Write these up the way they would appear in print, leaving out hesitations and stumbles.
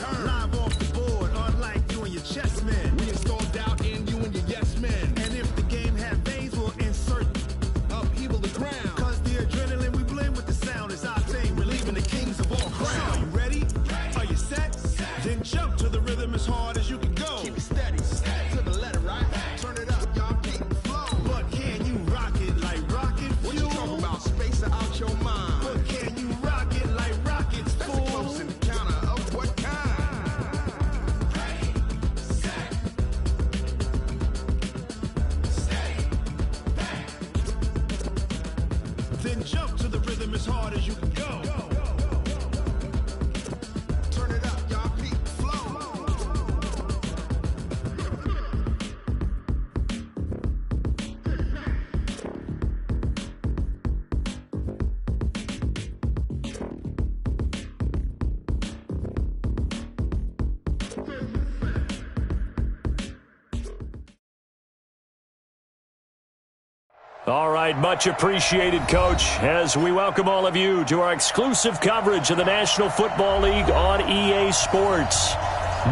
turn. Live off the board, unlike you and your chess men. We install doubt in you and your yes men. And if the game had veins, we'll insert upheaval the ground. Cause the adrenaline we blend with the sound is our thing, relieving the kings of all crowns. So, you ready? Are you set? Then jump to the rhythm as hard as you can go. Keep it steady, to the letter, right? Turn it up, y'all keep it flow. But can you rock it like rocket fuel? What you talking about? Space out your mind. But can you rock it like rockets, fool? That's a close encounter of what kind? Ready, set, stay back. Then jump to the rhythm as hard as you can go. Turn it up, y'all keep it flow. All right, much appreciated, Coach, as we welcome all of you to our exclusive coverage of the National Football League on EA Sports.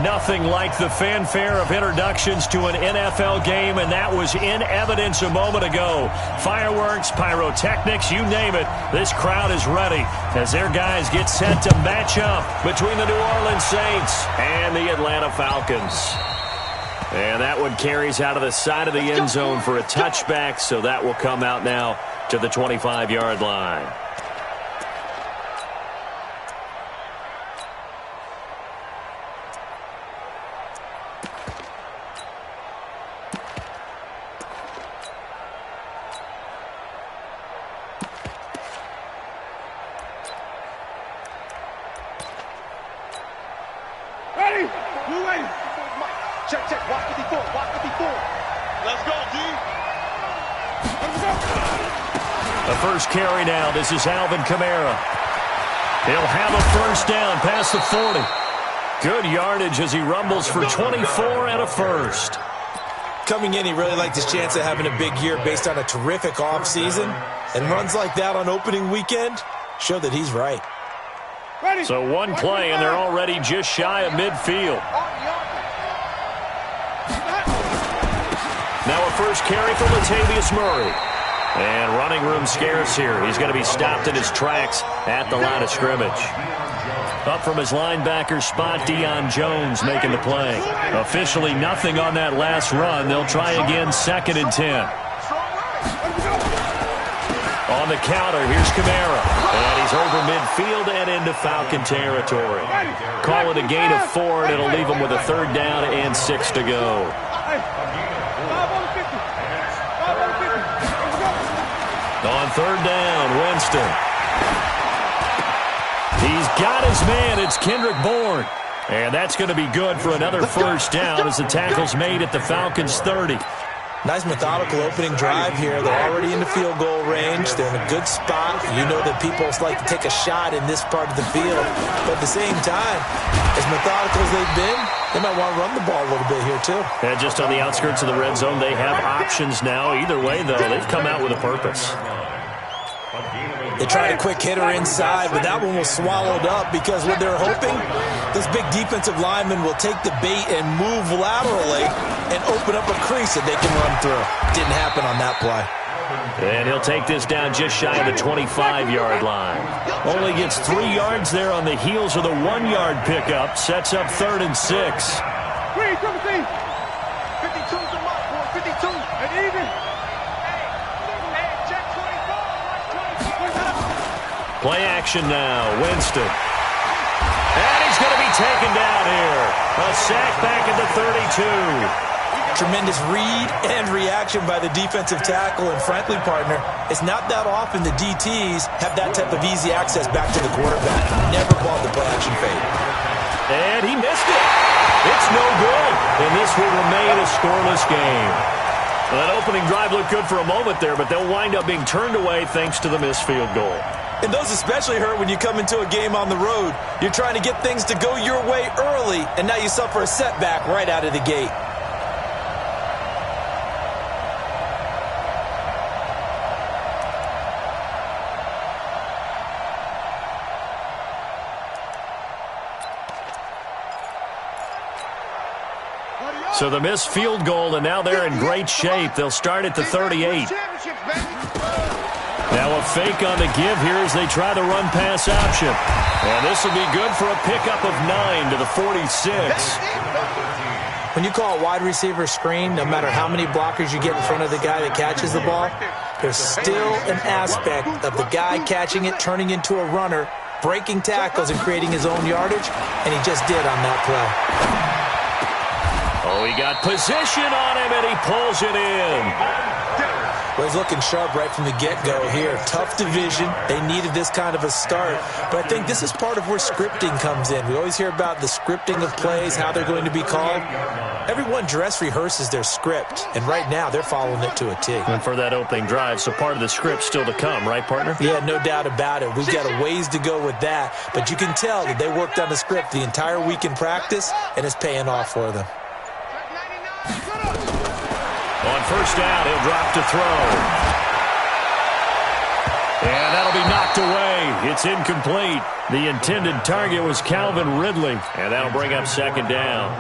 Nothing like the fanfare of introductions to an NFL game, and that was in evidence a moment ago. Fireworks, pyrotechnics, you name it, this crowd is ready as their guys get set to match up between the New Orleans Saints and the Atlanta Falcons. And that one carries out of the side of the end zone for a touchback, so that will come out now to the 25-yard line. Ready? We're ready. Check, check. Watch 54. Watch 54. Let's go, D. Let's go. The first carry now. This is Alvin Kamara. He'll have a first down past the 40. Good yardage as he rumbles for 24 and a first. Coming in, he really liked his chance of having a big year based on a terrific offseason. And runs like that on opening weekend show that he's right. Ready. So one play, and they're already just shy of midfield. Now a first carry for Latavius Murray. And running room scarce here. He's going to be stopped in his tracks at the line of scrimmage. Up from his linebacker spot, Deion Jones making the play. Officially nothing on that last run. They'll try again, 2nd and 10. On the counter, here's Kamara. And he's over midfield and into Falcon territory. Call it a gain of 4, and it'll leave him with a 3rd down and 6 to go. On 3rd down, Winston. He's got his man. It's Kendrick Bourne. And that's going to be good for another first down as the tackle's made at the Falcons' 30. Nice methodical opening drive here. They're already in the field goal range. They're in a good spot. You know that people like to take a shot in this part of the field. But at the same time, as methodical as they've been, they might want to run the ball a little bit here too. And just on the outskirts of the red zone, they have options now. Either way, though, they've come out with a purpose. They tried a quick hitter inside, but that one was swallowed up because what they're hoping, this big defensive lineman will take the bait and move laterally and open up a crease that they can run through. Didn't happen on that play. And he'll take this down just shy of the 25-yard line. Only gets 3 yards there on the heels of the 1-yard pickup. Sets up 3rd and 6. 52's the mark, boy. 52. And even. Play action now. Winston. And he's going to be taken down here. A sack back at the 32. Tremendous read and reaction by the defensive tackle. And frankly, partner, it's not that often the DTs have that type of easy access back to the quarterback. Never called the play action fade. And he missed it. It's no good. And this will remain a scoreless game. Well, that opening drive looked good for a moment there, but they'll wind up being turned away thanks to the missed field goal. And those especially hurt when you come into a game on the road. You're trying to get things to go your way early, and now you suffer a setback right out of the gate. So the missed field goal, and now they're in great shape. They'll start at the 38. Now a fake on the give here as they try the run-pass option. And this will be good for a pickup of 9 to the 46. When you call a wide receiver screen, no matter how many blockers you get in front of the guy that catches the ball, there's still an aspect of the guy catching it, turning into a runner, breaking tackles and creating his own yardage, and he just did on that play. Oh, he got position on him, and he pulls it in. Well, he's looking sharp right from the get-go here. Tough division. They needed this kind of a start. But I think this is part of where scripting comes in. We always hear about the scripting of plays, how they're going to be called. Everyone dress rehearses their script, and right now they're following it to a T. And for that opening drive, so part of the script still to come, right, partner? Yeah, no doubt about it. We've got a ways to go with that. But you can tell that they worked on the script the entire week in practice, and it's paying off for them. On first down, he'll drop to throw. And that'll be knocked away. It's incomplete. The intended target was Calvin Ridley. And that'll bring up second down.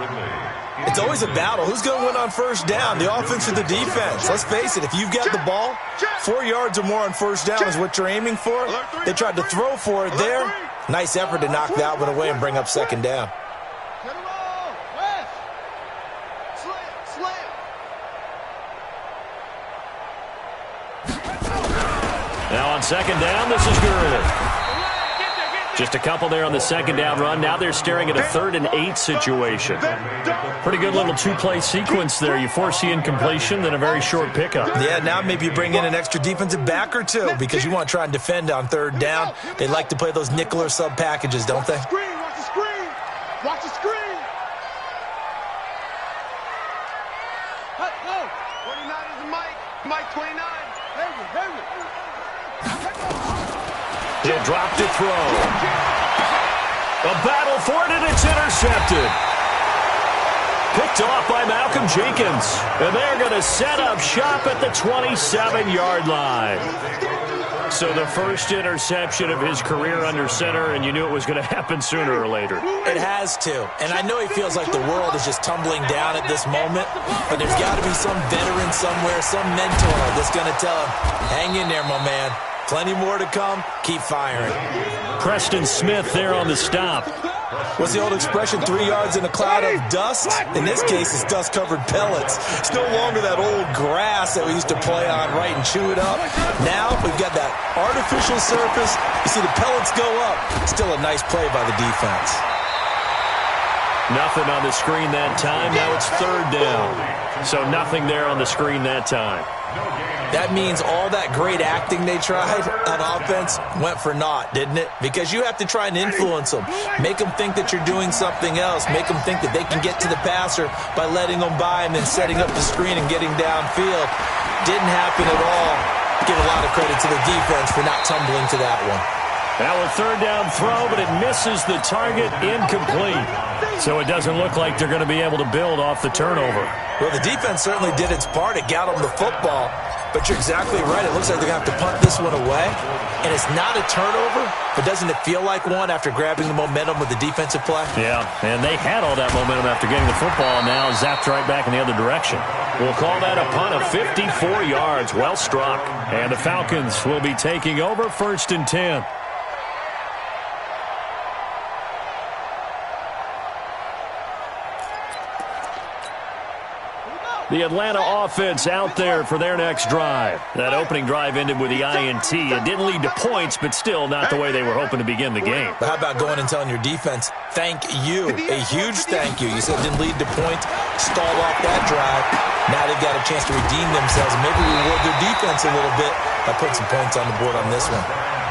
It's always a battle. Who's going to win on first down, the offense or the defense? Let's face it, if you've got the ball, 4 yards or more on first down is what you're aiming for. They tried to throw for it there. Nice effort to knock that one away and bring up second down. Now on second down, this is good. Just a couple there on the second down run. Now they're staring at a 3rd and 8 situation. Pretty good little two-play sequence there. You force the incompletion, then a very short pickup. Yeah, now maybe you bring in an extra defensive back or two because you want to try and defend on 3rd down. They like to play those nickel or sub packages, don't they? Watch the screen. Watch the screen. 29 is Mike. Mike 29. He'll drop to throw. A battle for it, and it's intercepted. Picked off by Malcolm Jenkins. And they're going to set up shop at the 27-yard line. So the first interception of his career under center, and you knew it was going to happen sooner or later. It has to. And I know he feels like the world is just tumbling down at this moment, but there's got to be some veteran somewhere, some mentor that's going to tell him, hang in there, my man. Plenty more to come. Keep firing. Preston Smith there on the stop. What's the old expression, 3 yards in a cloud of dust? In this case, it's dust-covered pellets. It's no longer that old grass that we used to play on, right, and chew it up. Now we've got that artificial surface. You see the pellets go up. Still a nice play by the defense. Nothing on the screen that time. Now it's 3rd down. So nothing there on the screen that time. That means all that great acting they tried on offense went for naught, didn't it? Because you have to try and influence them. Make them think that you're doing something else. Make them think that they can get to the passer by letting them by and then setting up the screen and getting downfield. Didn't happen at all. Give a lot of credit to the defense for not tumbling to that one. Now a 3rd down throw, but it misses the target, incomplete. So it doesn't look like they're going to be able to build off the turnover. Well, the defense certainly did its part. It got them the football. But you're exactly right. It looks like they're going to have to punt this one away. And it's not a turnover, but doesn't it feel like one after grabbing the momentum with the defensive play? Yeah, and they had all that momentum after getting the football, and now zapped right back in the other direction. We'll call that a punt of 54 yards. Well struck. And the Falcons will be taking over 1st and 10. The Atlanta offense out there for their next drive. That opening drive ended with the INT. It didn't lead to points, but still not the way they were hoping to begin the game. But how about going and telling your defense, thank you, a huge thank you. You said it didn't lead to points, stalled off that drive. Now they've got a chance to redeem themselves and maybe reward their defense a little bit by putting some points on the board on this one.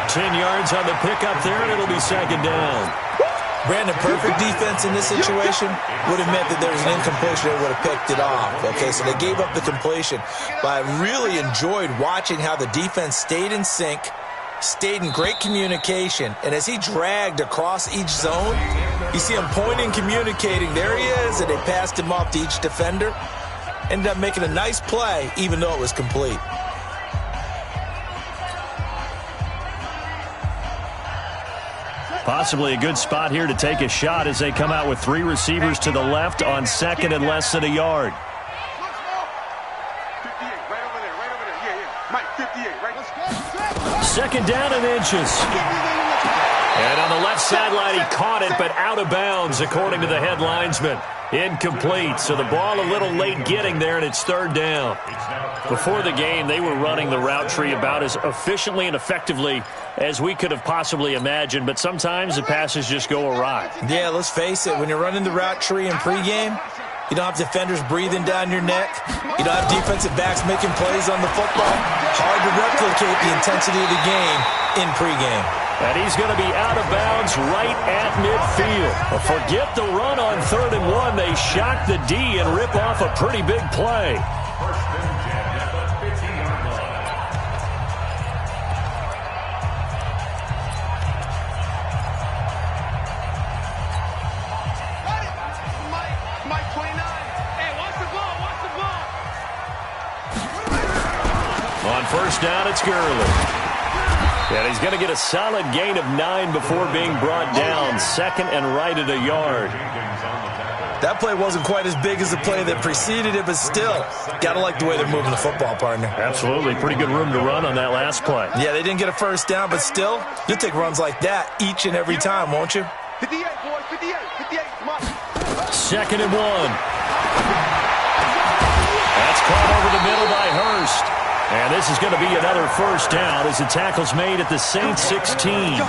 10 yards on the pickup there, and it'll be second down. Brandon, perfect defense in this situation would have meant that there was an incompletion. They would have picked it off. Okay, so they gave up the completion. But I really enjoyed watching how the defense stayed in sync, stayed in great communication. And as he dragged across each zone, you see him pointing, communicating. There he is, and they passed him off to each defender. Ended up making a nice play, even though it was complete. Possibly a good spot here to take a shot as they come out with 3 receivers to the left on second and less than a yard. 58, right over there, right over there. Yeah. Mike, 58, right. Second down and inches. And on the left sideline, he caught it, but out of bounds, according to the head linesman. Incomplete, so the ball a little late getting there, and it's third down. Before the game, they were running the route tree about as efficiently and effectively as we could have possibly imagined, but sometimes the passes just go awry. Yeah, let's face it, when you're running the route tree in pregame, you don't have defenders breathing down your neck. You don't have defensive backs making plays on the football. Hard to replicate the intensity of the game in pregame. And he's going to be out of bounds right at midfield. But forget the run on 3rd and 1. They shock the D and rip off a pretty big play. Mike 29. Hey, watch the ball, watch the ball. On first down, it's Gurley. And he's going to get a solid gain of 9 before being brought down. Second and right at a yard. That play wasn't quite as big as the play that preceded it, but still, got to like the way they're moving the football, partner. Absolutely. Pretty good room to run on that last play. Yeah, they didn't get a first down, but still, you'll take runs like that each and every time, won't you? 58, boys, 58, 58, come on. Second and 1. That's caught over the middle by Hurst. And this is going to be another first down as the tackle's made at the Saints 16.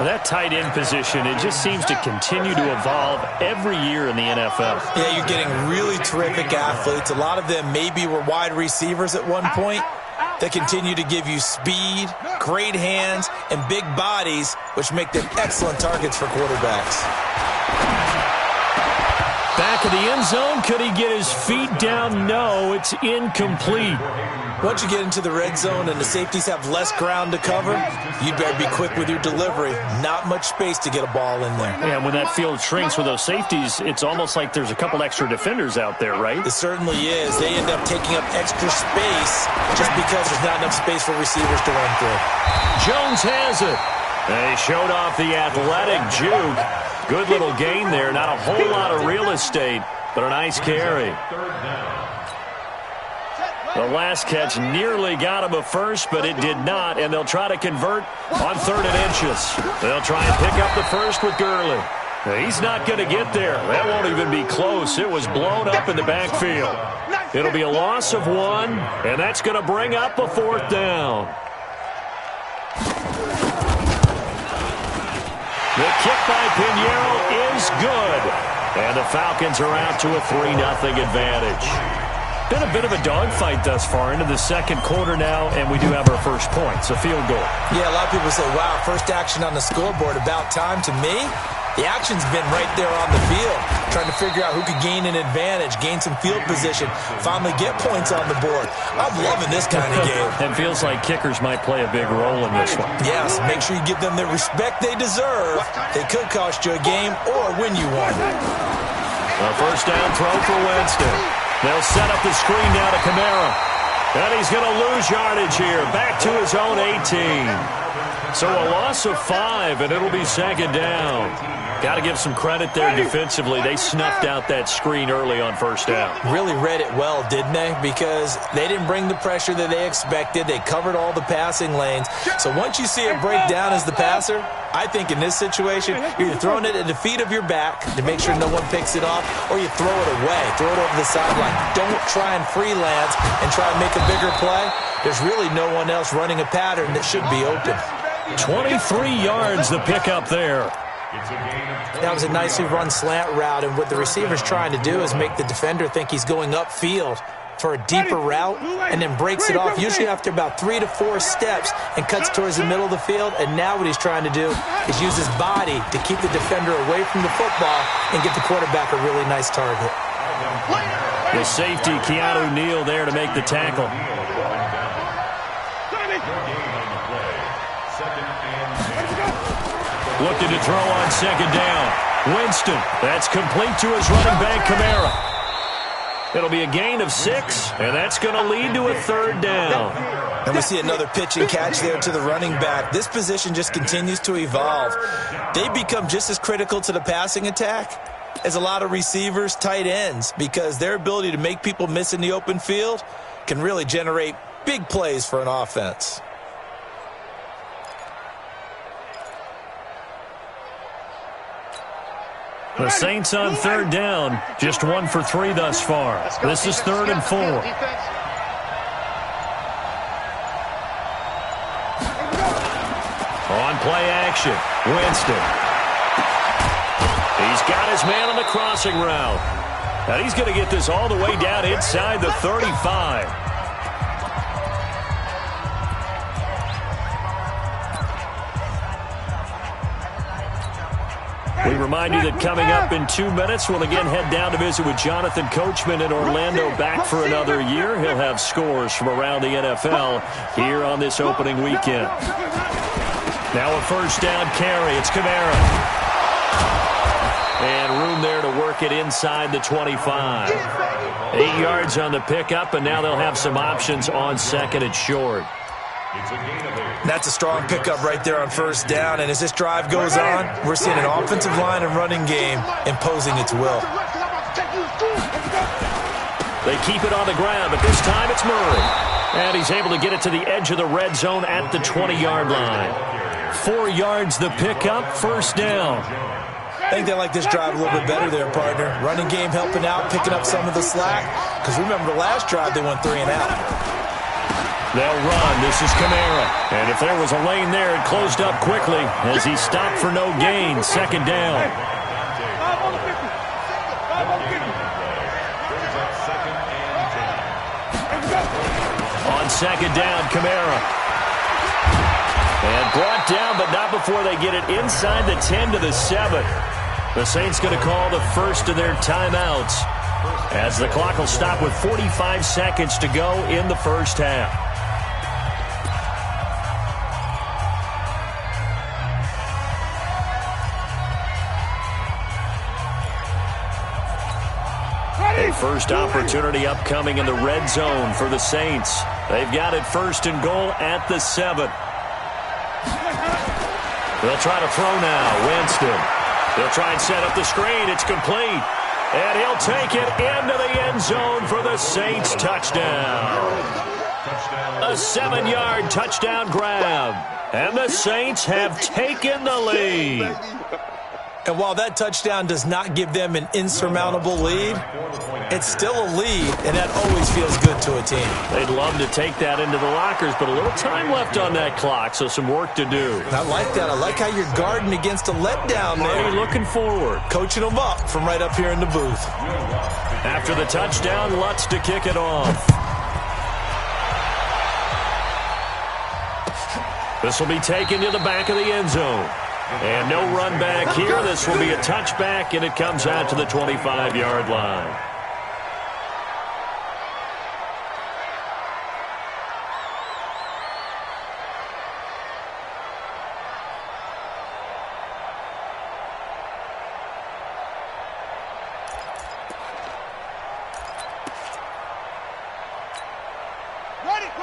That tight end position, it just seems to continue to evolve every year in the NFL. Yeah, you're getting really terrific athletes. A lot of them maybe were wide receivers at one point. They continue to give you speed, great hands, and big bodies, which make them excellent targets for quarterbacks. Back of the end zone, could he get his feet down? No, it's incomplete. Once you get into the red zone and the safeties have less ground to cover, you better be quick with your delivery. Not much space to get a ball in there. Yeah, when that field shrinks with those safeties, it's almost like there's a couple extra defenders out there, right? It certainly is. They end up taking up extra space just because there's not enough space for receivers to run through. Jones has it. They showed off the athletic juke. Good little gain there. Not a whole lot of real estate, but a nice carry. The last catch nearly got him a first, but it did not, and they'll try to convert on 3rd and inches. They'll try and pick up the first with Gurley. He's not going to get there. That won't even be close. It was blown up in the backfield. It'll be a loss of 1, and that's going to bring up a 4th down. The kick by Pinheiro is good. And the Falcons are out to a 3-0 advantage. Been a bit of a dogfight thus far into the second quarter now, and we do have our first point. It's a field goal. Yeah, a lot of people say, wow, first action on the scoreboard, about time. To me, the action's been right there on the field, trying to figure out who could gain an advantage, gain some field position, finally get points on the board. I'm loving this kind of game. It feels like kickers might play a big role in this one. Yes, make sure you give them the respect they deserve. They could cost you a game or win you one. A first down throw for Winston. They'll set up the screen now to Kamara. And he's going to lose yardage here. Back to his own 18. So a loss of 5, and it'll be second down. Got to give some credit there defensively. They snuffed out that screen early on first down. Really read it well, didn't they? Because they didn't bring the pressure that they expected. They covered all the passing lanes. So once you see it break down as the passer, I think in this situation, you're either throwing it at the feet of your back to make sure no one picks it off, or you throw it away, throw it over the sideline. Don't try and freelance and try and make a bigger play. There's really no one else running a pattern that should be open. 23 yards the pickup there. That was a nicely run slant route, and what the receiver's trying to do is make the defender think he's going upfield for a deeper route and then breaks it off, usually after about 3 to 4 steps, and cuts towards the middle of the field. And now what he's trying to do is use his body to keep the defender away from the football and get the quarterback a really nice target. The safety, Keanu Neal, there to make the tackle. Looking to throw on second down. Winston, that's complete to his running back, Kamara. It'll be a gain of 6, and that's going to lead to a 3rd down. And we see another pitch and catch there to the running back. This position just continues to evolve. They become just as critical to the passing attack as a lot of receivers, tight ends, because their ability to make people miss in the open field can really generate big plays for an offense. The Saints on third down, just 1 for 3 thus far. This is 3rd and 4. On play action, Winston. He's got his man on the crossing route. And he's going to get this all the way down inside the 35. We remind you that coming up in 2 minutes, we'll again head down to visit with Jonathan Coachman in Orlando, back for another year. He'll have scores from around the NFL here on this opening weekend. Now a first down carry. It's Kamara. And room there to work it inside the 25. 8 yards on the pickup, and now they'll have some options on second and short. That's a strong pickup right there on first down, and as this drive goes on, we're seeing an offensive line and running game imposing its will. They keep it on the ground, but this time it's Murray. And he's able to get it to the edge of the red zone at the 20-yard line. 4 yards the pickup, first down. I think they like this drive a little bit better there, partner. Running game helping out, picking up some of the slack, because remember the last drive they went 3 and out. They'll run. This is Kamara. And if there was a lane there, it closed up quickly as he stopped for no gain. Second down. On second down, Kamara. And brought down, but not before they get it inside the 10 to the 7. The Saints going to call the first of their timeouts as the clock will stop with 45 seconds to go in the first half. A first opportunity upcoming in the red zone for the Saints. They've got it first and goal at the 7. They'll try to throw now. Winston. They'll try and set up the screen. It's complete. And he'll take it into the end zone for the Saints touchdown. A 7-yard touchdown grab. And the Saints have taken the lead. And while that touchdown does not give them an insurmountable lead, it's still a lead, and that always feels good to a team. They'd love to take that into the lockers, but a little time left on that clock, so some work to do. I like that. I like how you're guarding against a letdown there. Already looking forward. Coaching them up from right up here in the booth. After the touchdown, Lutz to kick it off. This will be taken to the back of the end zone. And no run back here. This will be a touchback, and it comes out to the 25-yard line.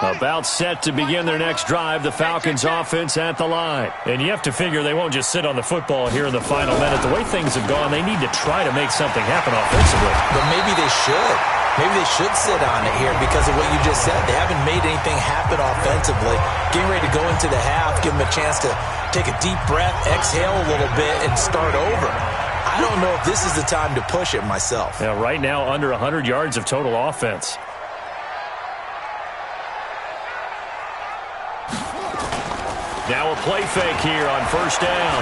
About set to begin their next drive, the Falcons offense at the line. And you have to figure they won't just sit on the football here in the final minute. The way things have gone, they need to try to make something happen offensively. But maybe they should. Maybe they should sit on it here because of what you just said. They haven't made anything happen offensively. Getting ready to go into the half, give them a chance to take a deep breath, exhale a little bit, and start over. I don't know if this is the time to push it myself. Yeah, right now under 100 yards of total offense. Now a play fake here on first down.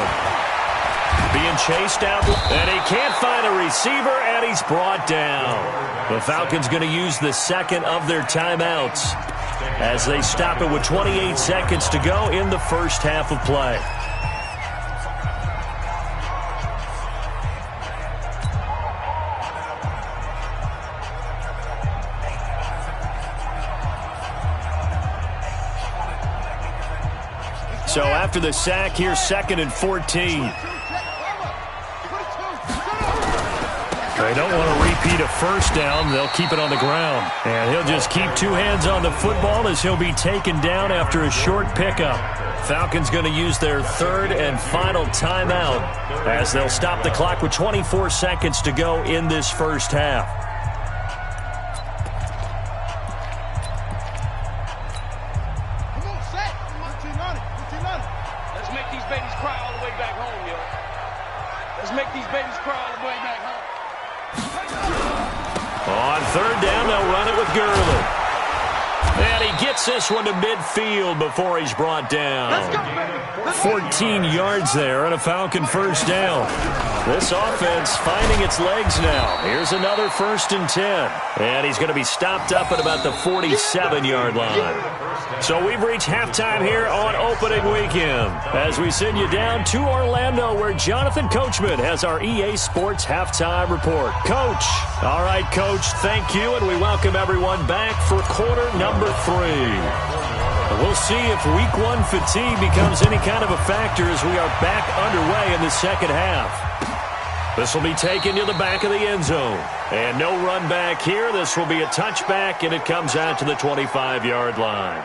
Being chased out, and he can't find a receiver, and he's brought down. The Falcons going to use the second of their timeouts as they stop it with 28 seconds to go in the first half of play. So after the sack, here's 2nd and 14. They don't want to repeat a first down. They'll keep it on the ground. And he'll just keep two hands on the football as he'll be taken down after a short pickup. Falcons going to use their third and final timeout as they'll stop the clock with 24 seconds to go in this first half. Let's make these babies cry all the way back home, yo. Let's make these babies cry all the way back home. On third down, they'll run it with Gurley. And he gets this one to midfield before he's brought down. 14 yards there and a Falcon first down. This offense finding its legs now. Here's another 1st and 10. And he's going to be stopped up at about the 47-yard line. So we've reached halftime here on opening weekend as we send you down to Orlando where Jonathan Coachman has our EA Sports halftime report. Coach. All right, Coach, thank you, and we welcome everyone back for quarter number 3. We'll see if week 1 fatigue becomes any kind of a factor as we are back underway in the second half. This will be taken to the back of the end zone. And no run back here. This will be a touchback, and it comes out to the 25-yard line.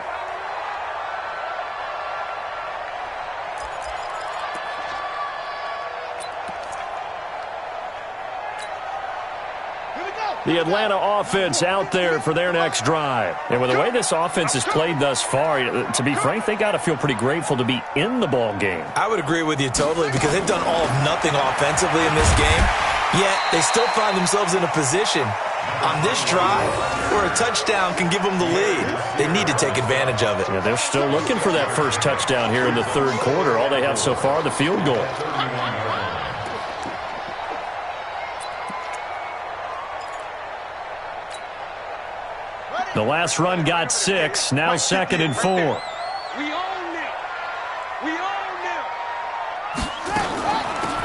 The Atlanta offense out there for their next drive. And with the way this offense has played thus far, to be frank, they got to feel pretty grateful to be in the ball game. I would agree with you totally because they've done all of nothing offensively in this game, yet they still find themselves in a position on this drive where a touchdown can give them the lead. They need to take advantage of it. Yeah, they're still looking for that first touchdown here in the third quarter. All they have so far, the field goal. The last run got 6, now 2nd and 4. We own them. We own them.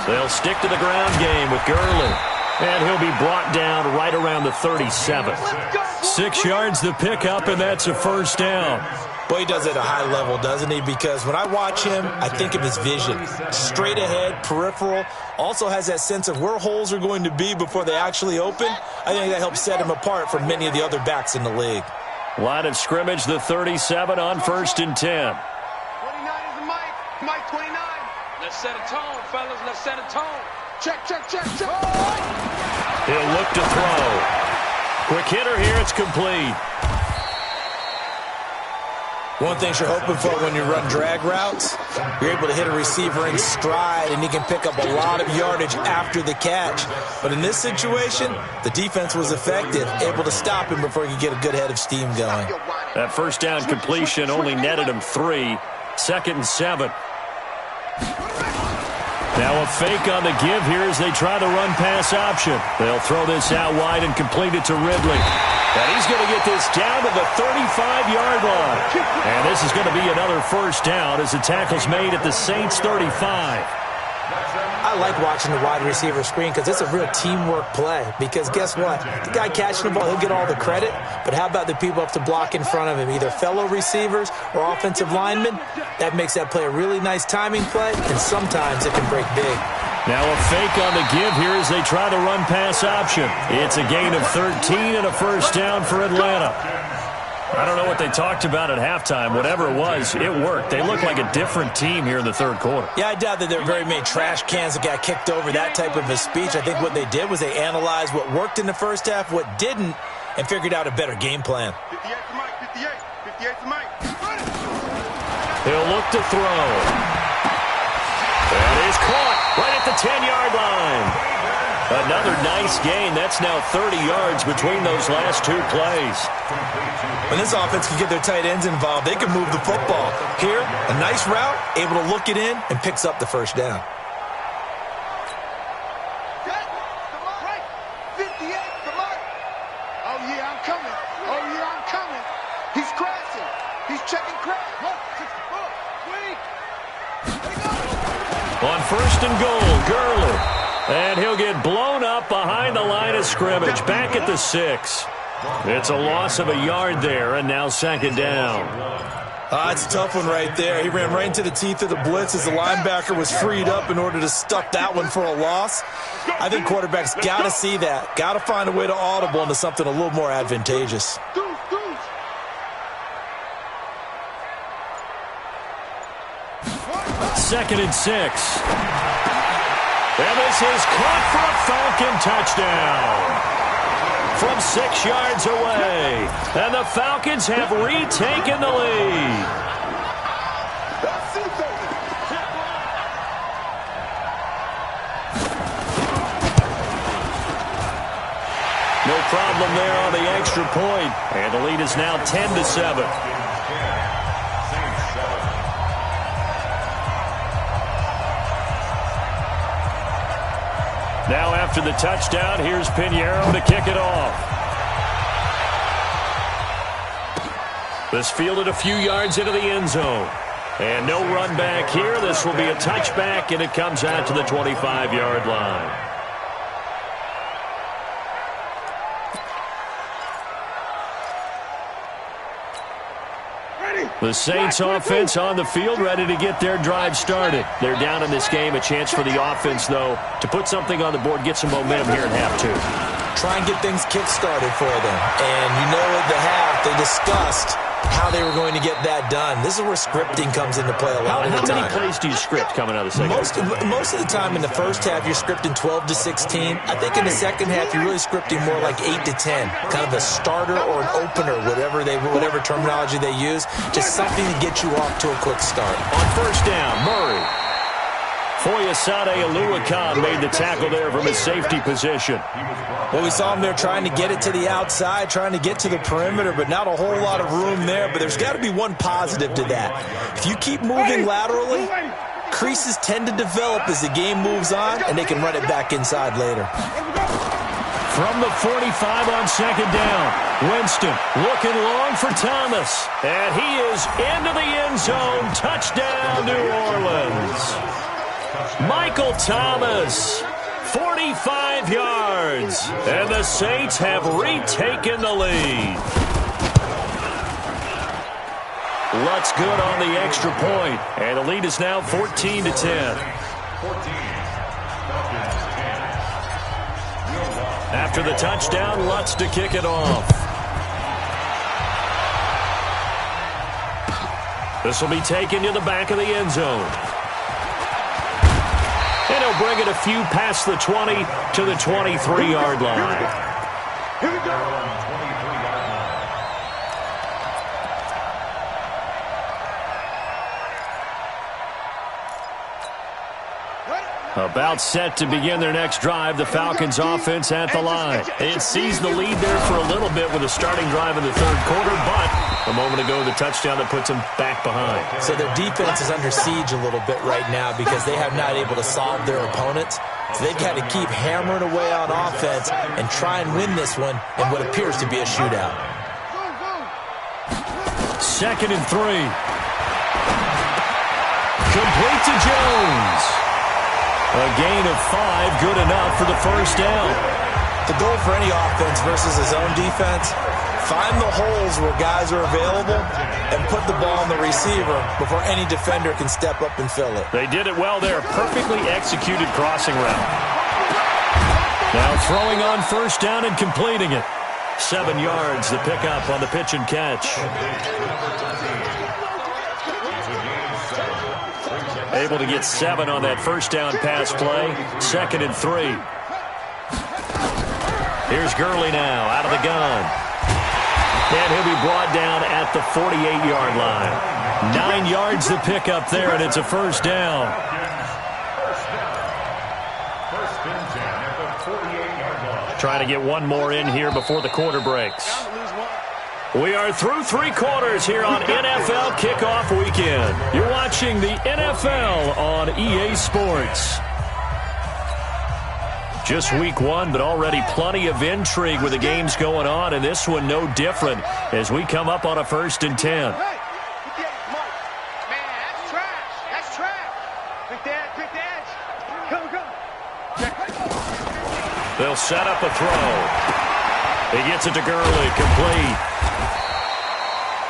They'll stick to the ground game with Gurley. And he'll be brought down right around the 37. 6 yards the pickup, and that's a first down. Boy, he does it at a high level, doesn't he? Because when I watch him, I think of his vision. Straight ahead, peripheral. Also has that sense of where holes are going to be before they actually open. I think that helps set him apart from many of the other backs in the league. Line of scrimmage, the 37 on 1st and 10. 29 is the mic. Mike 29. Let's set a tone, fellas. Let's set a tone. Check, check, check, check. He'll look to throw. Quick hitter here, it's complete. One thing you're hoping for when you run drag routes, you're able to hit a receiver in stride, and he can pick up a lot of yardage after the catch. But in this situation, the defense was effective, able to stop him before he could get a good head of steam going. That first down completion only netted him 3. 2nd and 7. Now a fake on the give here as they try the run-pass option. They'll throw this out wide and complete it to Ridley. And he's going to get this down to the 35-yard line. And this is going to be another first down as the tackle's made at the Saints' 35. I like watching the wide receiver screen because it's a real teamwork play. Because guess what? The guy catching the ball, he'll get all the credit. But how about the people up to block in front of him, either fellow receivers or offensive linemen? That makes that play a really nice timing play, and sometimes it can break big. Now a fake on the give here as they try the run-pass option. It's a gain of 13 and a first down for Atlanta. I don't know what they talked about at halftime. Whatever it was, it worked. They look like a different team here in the third quarter. Yeah, I doubt that there are very many trash cans that got kicked over, that type of a speech. I think what they did was they analyzed what worked in the first half, what didn't, and figured out a better game plan. 58 to Mike, 58. 58 to Mike. He'll look to throw. That is caught right at the 10-yard line. Another nice gain. That's now 30 yards between those last 2 plays. When this offense can get their tight ends involved, they can move the football. Here, a nice route, able to look it in, and picks up the first down. Right. 58 to Mike. Oh, yeah, I'm coming. Oh, yeah, I'm coming. He's crashing. He's checking crash. 64. On 1st and goal, Gurley. And he'll get blown up behind the line of scrimmage, back at the 6. It's a loss of a yard there, and now 2nd down. It's a tough one right there. He ran right into the teeth of the blitz as the linebacker was freed up in order to stuff that one for a loss. I think quarterbacks got to see that. Got to find a way to audible into something a little more advantageous. Second and 6. And this is caught for a Falcon touchdown from 6 yards away. And the Falcons have retaken the lead. No problem there on the extra point. And the lead is now 10-7. Now after the touchdown, here's Pinheiro to kick it off. This fielded a few yards into the end zone. And no run back here. This will be a touchback, and it comes out to the 25-yard line. The Saints offense on the field, ready to get their drive started. They're down in this game. A chance for the offense, though, to put something on the board, get some momentum here in half 2. Try and get things kick-started for them. And you know at the half, they discussed how they were going to get that done. This is where scripting comes into play a lot of the time. How many plays do you script coming out of the second half? Most of the time in the first half, you're scripting 12 to 16. I think in the second half, you're really scripting more like 8 to 10. Kind of a starter or an opener, whatever terminology they use. Just something to get you off to a quick start. On first down, Murray. Foyesade Aluakan made the tackle there from his safety position. Well, we saw him there trying to get it to the outside, trying to get to the perimeter, but not a whole lot of room there. But there's got to be one positive to that. If you keep moving laterally, creases tend to develop as the game moves on, and they can run it back inside later. From the 45 on second down, Winston looking long for Thomas. And he is into the end zone. Touchdown, New Orleans. Michael Thomas, 45 yards, and the Saints have retaken the lead. Lutz good on the extra point, and the lead is now 14-10. After the touchdown, Lutz to kick it off. This will be taken to the back of the end zone. And he'll bring it a few past the 20 to the 23-yard line. Here we go. About set to begin their next drive, the Falcons offense at the line. It seized the lead there for a little bit with a starting drive in the third quarter, but a moment ago the touchdown that puts them back behind. So their defense is under siege a little bit right now because they have not able to solve their opponents. So they've got to keep hammering away on offense and try and win this one in what appears to be a shootout. 2nd and 3. Complete to Jones. A gain of 5, good enough for the first down. The goal for any offense versus his own defense, find the holes where guys are available and put the ball on the receiver before any defender can step up and fill it. They did it well there. Perfectly executed crossing route. Now throwing on first down and completing it. 7 yards, the pickup on the pitch and catch. Able to get 7 on that first down pass play. 2nd and 3. Here's Gurley now out of the gun. And he'll be brought down at the 48-yard line. 9 yards the pickup there, and it's a first down. Trying to get one more in here before the quarter breaks. We are through 3 quarters here on NFL Kickoff Weekend. You're watching the NFL on EA Sports. Just week 1, but already plenty of intrigue with the games going on, and this one no different as we come up on a 1st and 10. Man, that's trash. That's trash. Quick the edge. Come. They'll set up a throw. He gets it to Gurley, complete.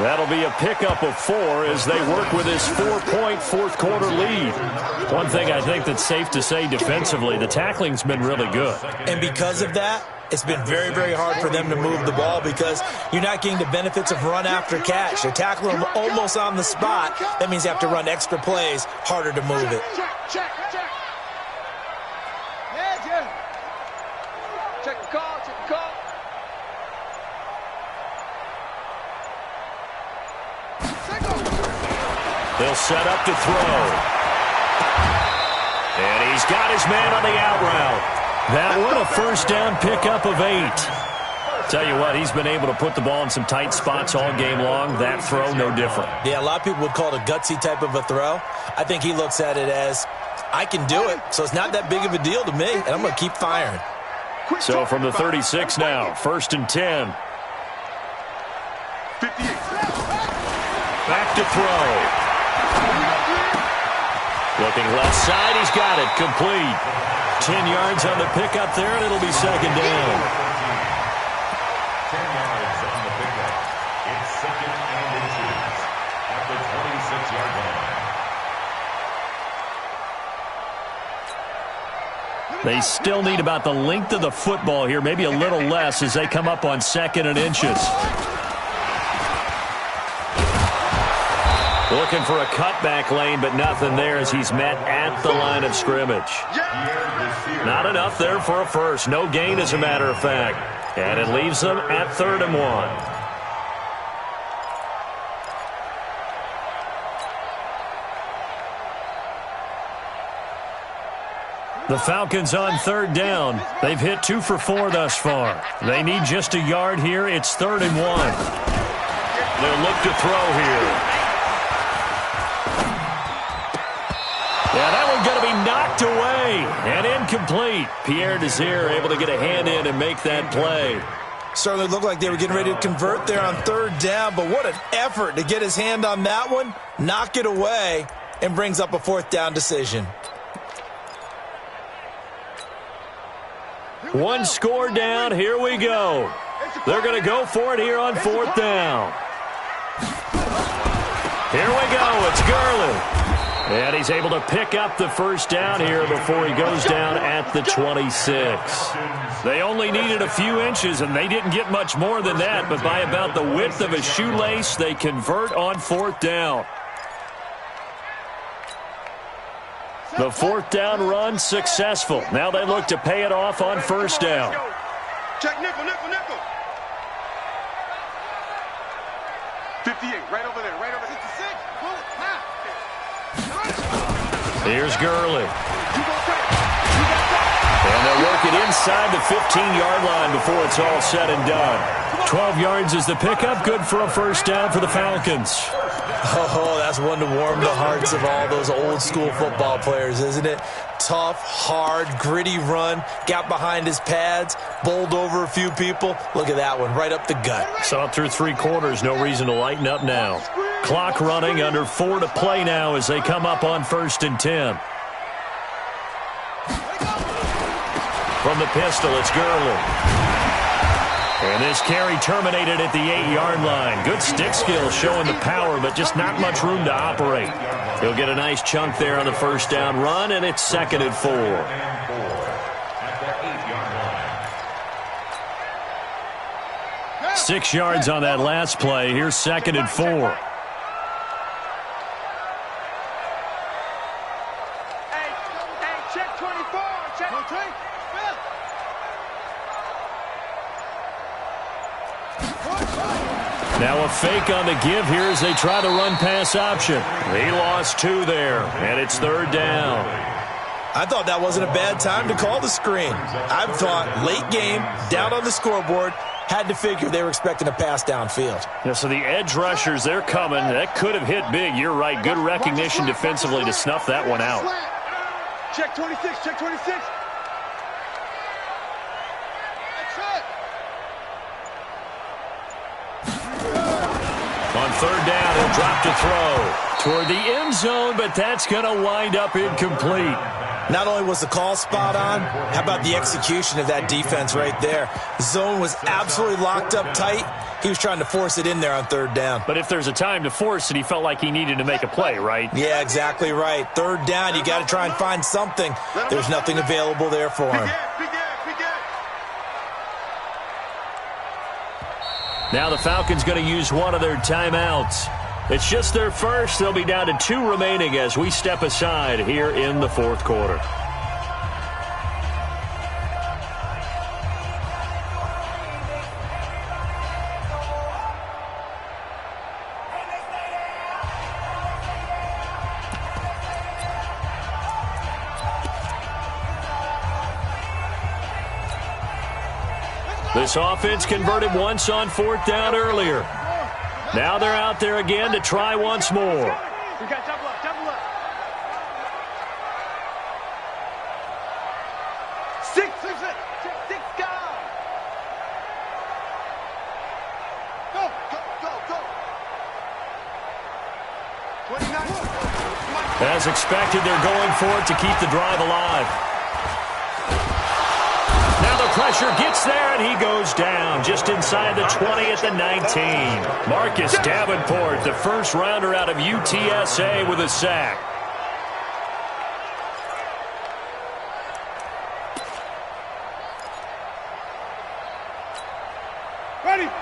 That'll be a pickup of 4 as they work with this 4-point fourth-quarter lead. One thing I think that's safe to say defensively, the tackling's been really good. And because of that, it's been very, very hard for them to move the ball because you're not getting the benefits of run after catch. You're tackling them almost on the spot. That means you have to run extra plays, harder to move it. Check the call, check the call. He'll set up to throw. And he's got his man on the out route. That one a first down pickup of 8. Tell you what, he's been able to put the ball in some tight spots all game long. That throw, no different. Yeah, a lot of people would call it a gutsy type of a throw. I think he looks at it as, I can do it, so it's not that big of a deal to me, and I'm going to keep firing. So from the 36 now, 1st and 10. 58. Back to throw. Looking left side, he's got it, complete. 10 yards on the pickup there, and it'll be 2nd down. 10 yards on the pickup. It's 2nd and inches at the 26-yard line. They still need about the length of the football here, maybe a little less as they come up on 2nd and inches. Looking for a cutback lane, but nothing there as he's met at the line of scrimmage. Not enough there for a first. No gain, as a matter of fact. And it leaves them at 3rd and 1. The Falcons on 3rd down. They've hit 2 for 4 thus far. They need just a yard here. It's 3rd and 1. They'll look to throw here. Yeah, that one's going to be knocked away and incomplete. Pierre Desir able to get a hand in and make that play. Certainly looked like they were getting ready to convert there on 3rd down, but what an effort to get his hand on that one, knock it away, and brings up a 4th down decision. One score down. Here we go. They're going to go for it here on 4th down. Here we go. It's Gurley. And he's able to pick up the first down here before he goes down at the 26. They only needed a few inches, and they didn't get much more than that. But by about the width of a shoelace, they convert on 4th down. The 4th down run successful. Now they look to pay it off on 1st down. Check nickel. 58, right over there, 56. Here's Gurley. And they'll work it inside the 15-yard line before it's all said and done. 12 yards is the pickup. Good for a first down for the Falcons. Oh, that's one to warm the hearts of all those old-school football players, isn't it? Tough, hard, gritty run. Got behind his pads, bowled over a few people. Look at that one, right up the gut. Saw it through 3 quarters. No reason to lighten up now. Clock running, under 4 to play now as they come up on 1st and 10. From the pistol, it's Gurley. And this carry terminated at the 8-yard line. Good stick skills showing the power, but just not much room to operate. He'll get a nice chunk there on the first down run, and it's 2nd and 4. 6 yards on that last play. Here's 2nd and 4. Check 24. Check 23. Now a fake on the give here as they try to run pass option. He lost 2 there, and it's 3rd down. I thought that wasn't a bad time to call the screen. I've thought late game, down on the scoreboard, had to figure they were expecting a pass downfield. Yeah, so the edge rushers, they're coming. That could have hit big. You're right. Good recognition defensively to snuff that one out. Check 26. Check 26. On 3rd down, he'll drop to throw toward the end zone, but that's going to wind up incomplete. Not only was the call spot on, how about the execution of that defense right there? The zone was absolutely locked up tight. He was trying to force it in there on third down. But if there's a time to force it, he felt like he needed to make a play, right? Yeah, exactly right. Third down, you got to try and find something. There's nothing available there for him. Now the Falcons going to use one of their timeouts. It's just their first. They'll be down to 2 remaining as we step aside here in the fourth quarter. This offense converted once on fourth down earlier. Now they're out there again to try once more. We got double up, double up. 6 guys. Go, go, go, go. 29. As expected, they're going for it to keep the drive alive. Now the pressure gets there, and he goes down just inside the 20 at the 19. Marcus Davenport, the first rounder out of UTSA, with a sack.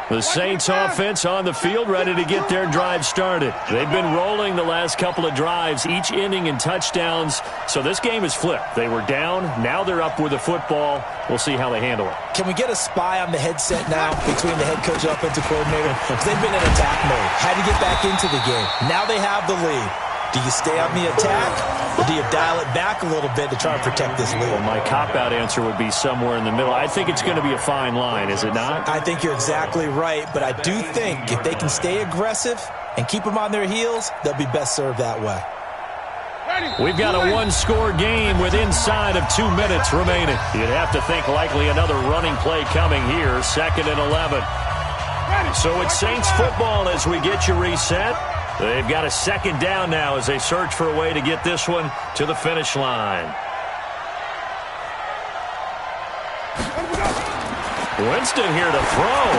The Saints offense on the field, ready to get their drive started. They've been rolling the last couple of drives, each inning in touchdowns. So this game is flipped. They were down. Now they're up with the football. We'll see how they handle it. Can we get a spy on the headset now between the head coach and offensive coordinator? Because they've been in attack mode. Had to get back into the game. Now they have the lead. Do you stay on the attack, or do you dial it back a little bit to try and protect this lead? Well, my cop-out answer would be somewhere in the middle. I think it's going to be a fine line, is it not? I think you're exactly right, but I do think if they can stay aggressive and keep them on their heels, they'll be best served that way. We've got a one-score game with inside of 2 minutes remaining. You'd have to think likely another running play coming here, 2nd and 11. So it's Saints football as we get you reset. They've got a 2nd down now as they search for a way to get this one to the finish line. Winston here to throw.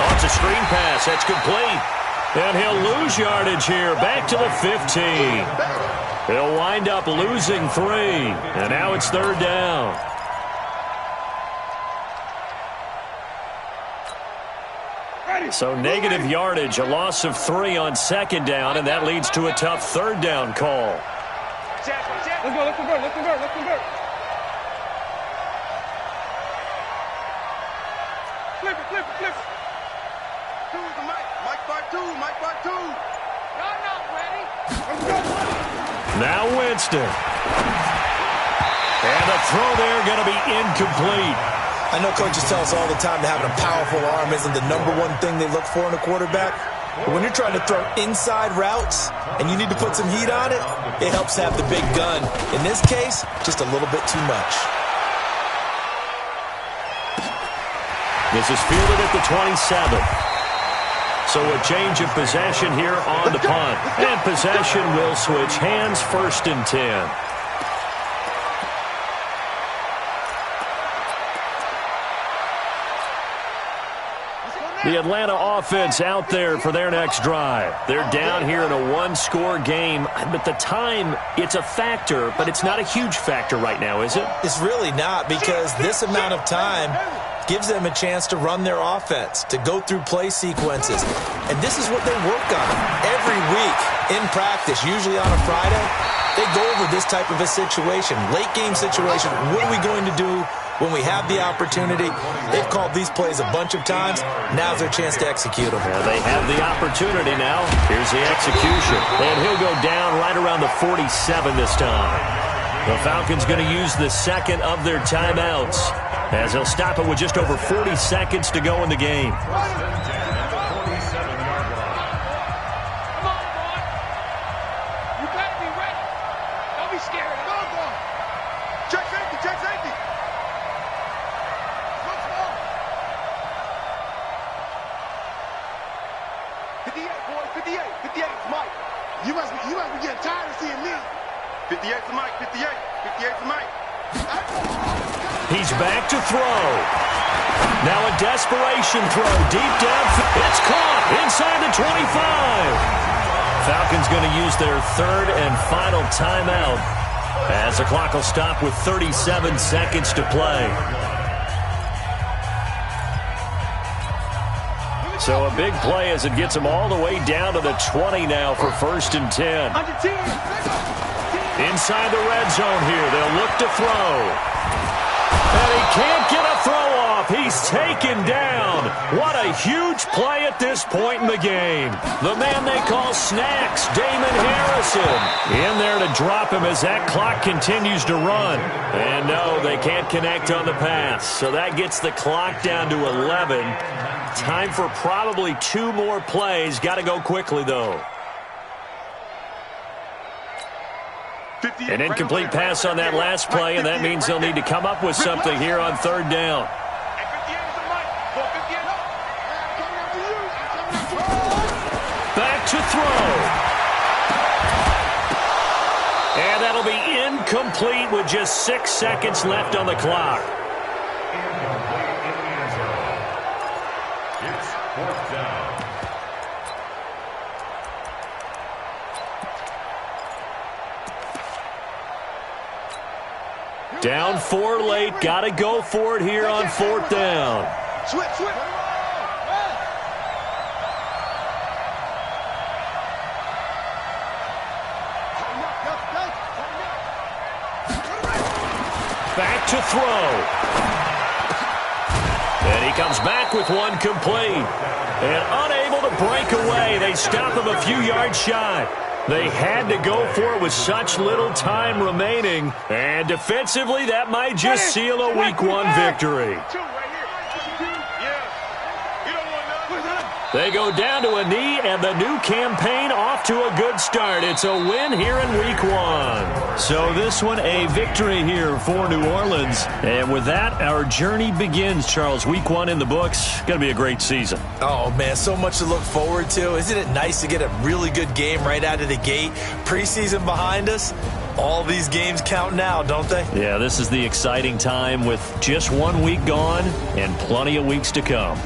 Oh, it's a screen pass. That's complete. And he'll lose yardage here. Back to the 15. He'll wind up losing 3. And now it's 3rd down. So negative yardage, a loss of 3 on 2nd down, and that leads to a tough 3rd down call. Let's go, let's convert, let's convert, let's convert. Flip it, flip it, flip it. Two's the Mike. Mike part 2, Mike part 2. Y'all not ready. Let's go. Now Winston. And the throw there going to be incomplete. I know coaches tell us all the time that having a powerful arm isn't the #1 thing they look for in a quarterback. But when you're trying to throw inside routes and you need to put some heat on it, it helps have the big gun. In this case, just a little bit too much. This is fielded at the 27. So a change of possession here on the punt. And possession will switch hands, 1st and 10. The Atlanta offense out there for their next drive. They're down here in a one-score game. But the time, it's a factor, but it's not a huge factor right now, is it? It's really not, because this amount of time gives them a chance to run their offense, to go through play sequences. And this is what they work on every week in practice, usually on a Friday. They go over this type of a situation, late game situation. What are we going to do when we have the opportunity? They've called these plays a bunch of times. Now's their chance to execute them. Well, they have the opportunity now. Here's the execution. And he'll go down right around the 47 this time. The Falcons going to use the 2nd of their timeouts, as they'll stop it with just over 40 seconds to go in the game. You must be getting tired of seeing me. 58 to Mike, 58. He's back to throw. Now a desperation throw deep down. It's caught inside the 25. Falcons going to use their third and final timeout as the clock will stop with 37 seconds to play. So a big play as it gets them all the way down to the 20 now for 1st and 10. Inside the red zone here, they'll look to throw. And he can't get a throw off. He's taken down. What a huge play at this point in the game. The man they call Snacks, Damon Harrison, in there to drop him as that clock continues to run. And no, they can't connect on the pass. So that gets the clock down to 11. Time for probably 2 more plays. Got to go quickly, though. An incomplete pass on that last play, and that means they'll need to come up with something here on 3rd down. Back to throw. And that'll be incomplete with just 6 seconds left on the clock. It's 4th down. Down 4 late. Got to go for it here on 4th down. Back to throw. And he comes back with one complete. And unable to break away. They stop him a few yards shy. They had to go for it with such little time remaining. And defensively, that might just seal a Week 1 victory. They go down to a knee, and the new campaign off to a good start. It's a win here in Week 1. So this one, a victory here for New Orleans. And with that, our journey begins, Charles. Week 1 in the books. Going to be a great season. Oh, man, so much to look forward to. Isn't it nice to get a really good game right out of the gate? Preseason behind us. All these games count now, don't they? Yeah, this is the exciting time with just 1 week gone and plenty of weeks to come.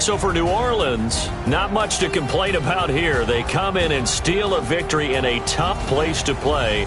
So for New Orleans, not much to complain about here. They come in and steal a victory in a tough place to play.